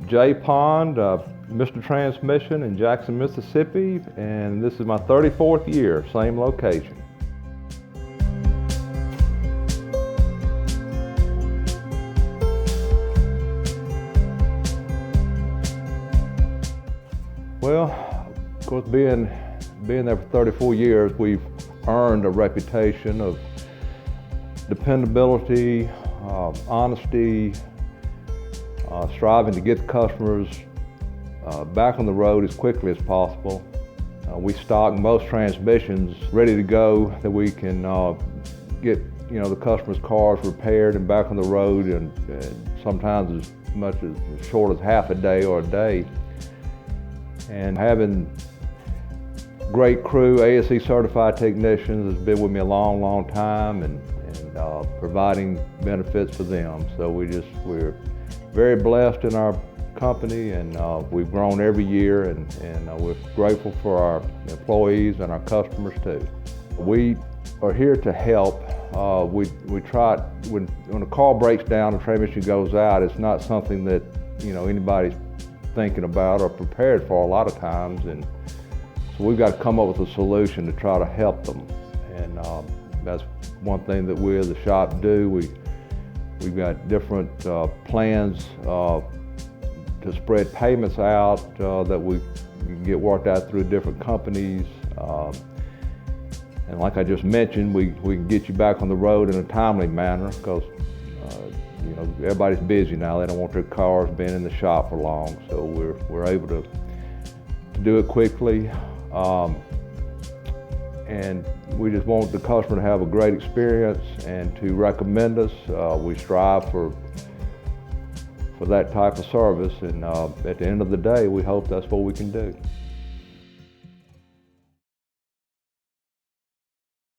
Jay Pond, Mr. Transmission in Jackson, Mississippi, and this is my 34th year, same location. Well, of course, being there for 34 years, we've earned a reputation of dependability, honesty, striving to get customers back on the road as quickly as possible. We stock most transmissions ready to go that we can get the customer's cars repaired and back on the road, and sometimes as much as short as half a day or a day. And having great crew, ASE certified technicians, has been with me a long, long time, and providing benefits for them. So we're very blessed in our company, and we've grown every year, and we're grateful for our employees and our customers too. We are here to help. We try, when a car breaks down, the transmission goes out, it's not something that anybody's thinking about or prepared for a lot of times, and so we've got to come up with a solution to try to help them. And that's one thing that we as a shop do. We've got different plans to spread payments out that we can get worked out through different companies. And like I just mentioned, we can get you back on the road in a timely manner, because everybody's busy now. They don't want their cars being in the shop for long, so we're able to do it quickly. And we just want the customer to have a great experience and to recommend us. We strive for that type of service, and at the end of the day, we hope that's what we can do.